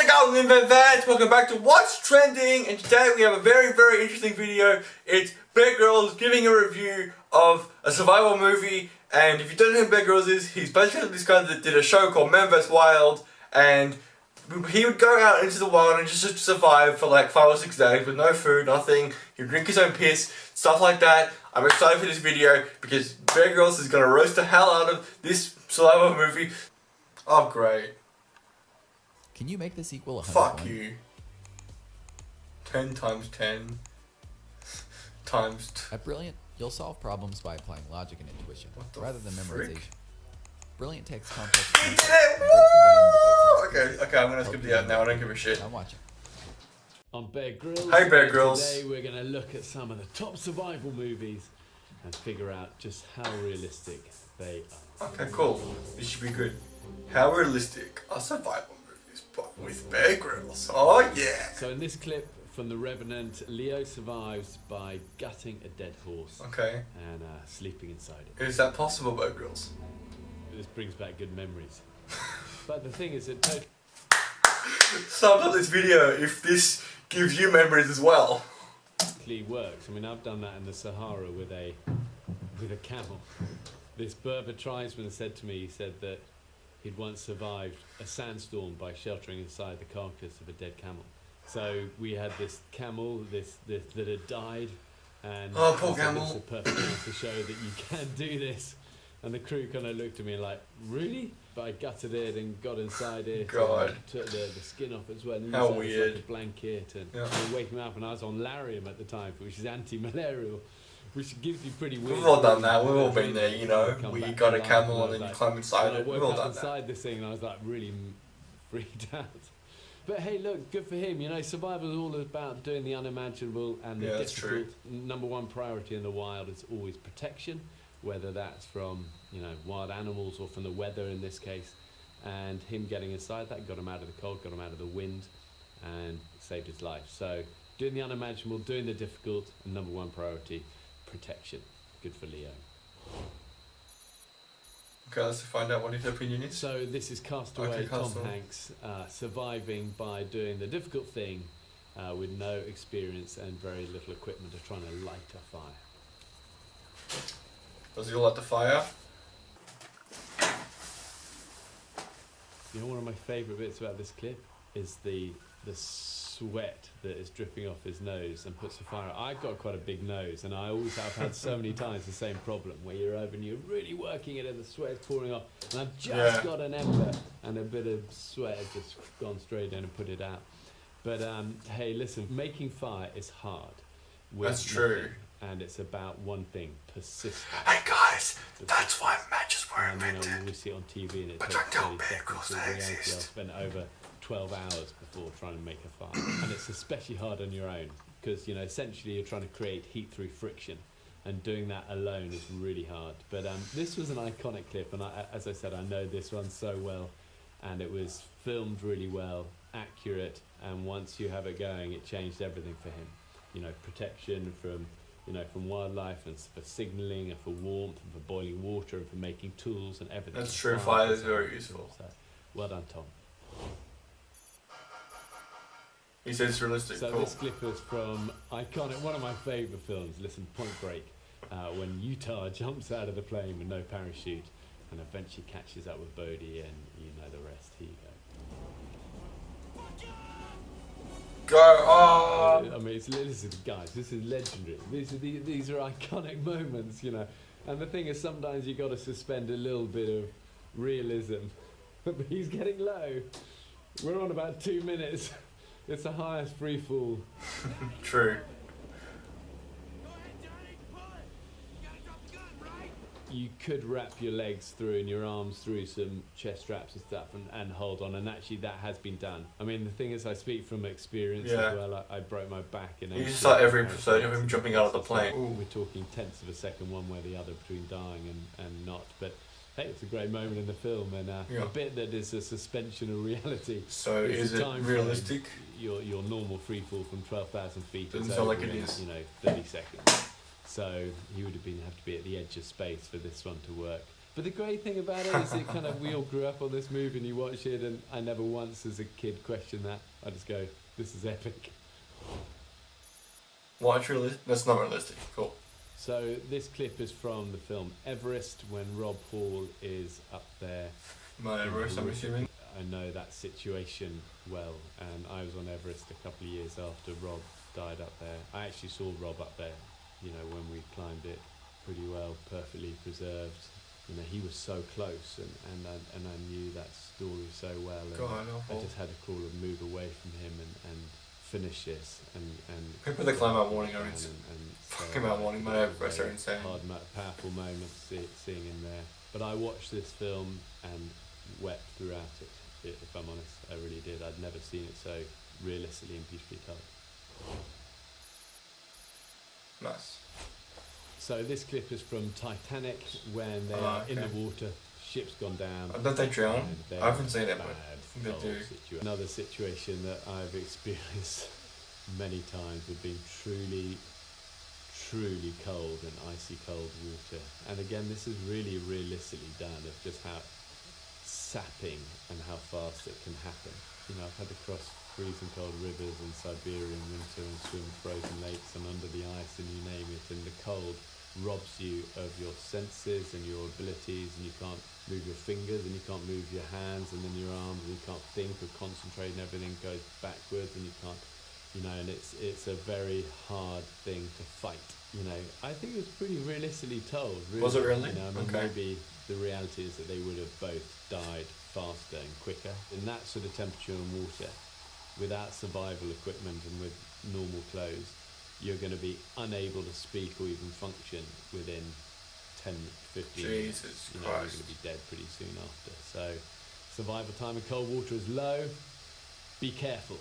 Limbo fans, welcome back to What's Trending, and today we have a very interesting video. It's Bear Grylls giving a review of a survival movie, and if you don't know who Bear Grylls is, he's basically this guy that did a show called Man vs Wild, and he would go out into the wild and just survive for like 5 or 6 days with no food, nothing. He would drink his own piss, stuff like that. I'm excited for this video because Bear Grylls is going to roast the hell out of this survival movie. Oh great. Can you make this equal 100? Fuck you. 10 times 10 times At Brilliant, you'll solve problems by applying logic and intuition, rather than frick? memorization. Brilliant takes complex We did concepts it! and breaks them down into Woo! Okay, I'm gonna skip the ad now. I don't give a shit. I'm watching. On Bear Grylls. Hey, Bear Grylls. Today we're going to look at some of the top survival movies and figure out just how realistic they are. Okay, cool. This should be good. How realistic are survival movies, but with Bear Grylls? Oh yeah! So in this clip from The Revenant, Leo survives by gutting a dead horse Okay. and sleeping inside it. Is that possible, Bear Grylls? This brings back good memories. But the thing is, it Sum up this video if this gives you memories as well. totally works. I mean, I've done that in the Sahara with a camel. This Berber tribesman said to me, he said that he'd once survived a sandstorm by sheltering inside the carcass of a dead camel. So we had this camel that had died, and Oh, poor I said, camel. "This is a perfect chance to show that you can do this." And the crew kind of looked at me like, "Really?" But I gutted it and got inside it. God. And took the skin off as well. And How used it as weird. like a blanket and Yeah. we wake him up, and I was on Lariam at the time, which is anti-malarial, which gives you pretty weird. We've all done that. We've all been there, you know. Come We back got to a life, camel I and was then you like- climb inside and I it. We've woke all up done that. inside this thing, and I was like really freaked out. But hey, look, good for him. You know, survival is all about doing the unimaginable and the Yeah, that's true. difficult. Number one priority in the wild is always protection, whether that's from, you know, wild animals or from the weather in this case. And him getting inside that got him out of the cold, got him out of the wind, and saved his life. So doing the unimaginable, doing the difficult, and number one priority, protection. Good for Leo. Okay, let's find out what his opinion is. So this is Castaway, Okay, Tom Castaway. Hanks surviving by doing the difficult thing with no experience and very little equipment of trying to light a fire. Does he light the fire? You know, one of my favourite bits about this clip is the sweat that is dripping off his nose and puts the fire out. I've got quite a big nose, and I always have had so many times the same problem where you're over and you're really working it and the sweat's pouring off, and I've just got an ember and a bit of sweat has just gone straight in and put it out. But hey, listen, making fire is hard. with That's true. nothing, and it's about one thing: persistence. Hey guys, that's why matches were And, you know, invented. we see it on TV and it But takes don't tell 30 Bear seconds. Grylls In they reality, I've exist. spent over 12 hours before trying to make a fire. And it's especially hard on your own because, you know, essentially you're trying to create heat through friction, and doing that alone is really hard. But this was an iconic clip, and as I said, I know this one so well, and it was filmed really well, accurate, and once you have it going, it changed everything for him. You know, protection from, you know, from wildlife, and for signalling, and for warmth, and for boiling water, and for making tools and everything. That's true, fire is very So, useful. well done, Tom. He says it's realistic. So Cool. this clip is from iconic, one of my favourite films. Listen, Point Break, when Utah jumps out of the plane with no parachute, and eventually catches up with Bodhi, and you know the rest. Here you go. Go on. I mean, listen, guys, this is legendary. These are iconic moments, you know. And the thing is, sometimes you got to suspend a little bit of realism. But he's getting low. We're on about 2 minutes. It's the highest free fall. True. You could wrap your legs through and your arms through some chest straps and stuff and hold on, and actually that has been done. I mean, the thing is, I speak from experience Yeah. as well. I broke my back in You just saw every episode of him jumping out of the plane. Ooh. We're talking tenths of a second one way or the other between dying and not. But hey, it's a great moment in the film, and Yeah. a bit that is a suspension of reality. So It's is the it time realistic? Your normal free fall from 12,000 feet Doesn't is sound over like it in, is. you know, 30 seconds. So he would have to be at the edge of space for this one to work. But the great thing about it is it kind of, we all grew up on this movie and you watch it, and I never once as a kid questioned that. I just go, this is epic. Watch realistic? That's not realistic. Cool. So this clip is from the film Everest, when Rob Hall is up there. Mount Everest, I'm assuming. I know that situation well, and I was on Everest a couple of years after Rob died up there. I actually saw Rob up there, you know, when we climbed it pretty well, perfectly preserved. You know, he was so close, and I knew that story so well. And God, I just had to crawl and move away from him and finish this. And people that climb Mount Warning are so fucking Mount Warning, Mount Everest are insane. Powerful moments seeing him there. But I watched this film and wept throughout it. If I'm honest, I really did. I'd never seen it so realistically and beautifully told. Nice. So this clip is from Titanic, when they are in the water, ship's gone down. Don't they drown? and I haven't seen it, bad but I think they do. Another situation that I've experienced many times with being truly cold and icy cold water. And again, this is really realistically done of just how sapping and how fast it can happen. You know, I've had to cross freezing cold rivers in Siberia in winter and swim frozen lakes and under the ice and you name it, and the cold robs you of your senses and your abilities, and you can't move your fingers and you can't move your hands and then your arms, and you can't think or concentrate, and everything goes backwards, and you can't, you know, and it's a very hard thing to fight. You know, I think it was pretty realistically told. Really. Was it really? You know, I mean, Okay. maybe the reality is that they would have both died faster and quicker in that sort of temperature and water, without survival equipment and with normal clothes. You're going to be unable to speak or even function within 10, 15 minutes. Jesus You know, you're Christ. going to be dead pretty soon after. So survival time in cold water is low. Be careful.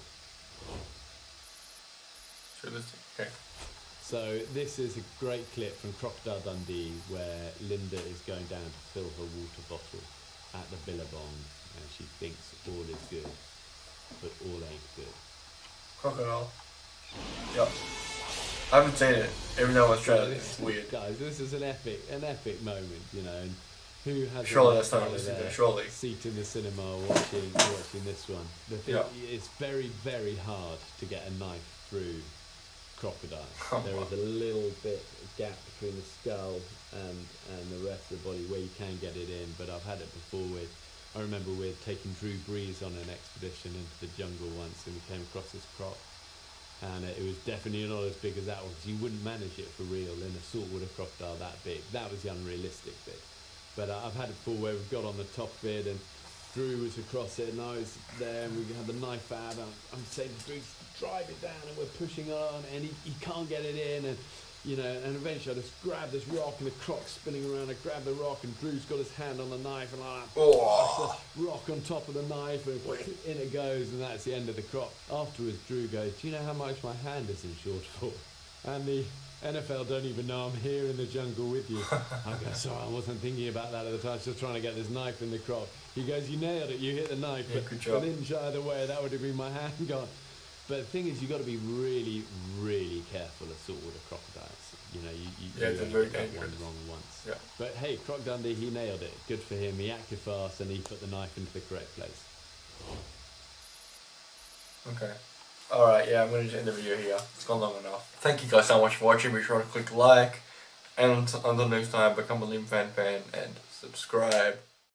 Realistic. Okay. So this is a great clip from Crocodile Dundee, where Linda is going down to fill her water bottle at the Billabong, and she thinks all is good, but all ain't good. Crocodile. Yep. I haven't seen it, even though it's trailer. It's weird. Guys, this is an epic moment, you know. And who has Surely a that's not nice realistic, fella though, surely. seat in the cinema watching this one? The thing, Yeah. it's very hard to get a knife through Crocodile. Oh, There wow. is a little bit of gap between the skull and the rest of the body where you can get it in, but I've had it before with, I remember we're taking Drew Brees on an expedition into the jungle once, and we came across this croc, and it was definitely not as big as that one, because you wouldn't manage it for real in a saltwater crocodile that big. That was the unrealistic bit. But I've had it before where we've got on the top of it, and Drew was across it, and I was there, and we had the knife out, and I'm saying to Drew, drive it down, and we're pushing on, and he can't get it in, and you know, and eventually I just grab this rock, and the croc's spinning around, I grab the rock, and Drew's got his hand on the knife, and I Oh. the rock on top of the knife, and in it goes, and that's the end of the croc. Afterwards, Drew goes, do you know how much my hand is insured for? And the NFL don't even know I'm here in the jungle with you. I go, sorry, I wasn't thinking about that at the time, I was just trying to get this knife in the croc. He goes, you nailed it, you hit the knife, Yeah, good job. but an inch either way, that would have been my hand gone. But the thing is, you've got to be really careful of saltwater crocodiles. You know, you Yeah, they're only very get that dangerous. one wrong once. Yeah. But hey, Croc Dundee, he nailed it. Good for him. He acted fast and he put the knife into the correct place. Okay. Alright, yeah, I'm going to end the video here. It's gone long enough. Thank you guys so much for watching. Be sure to click like. And until next time, become a Lim Fan and subscribe.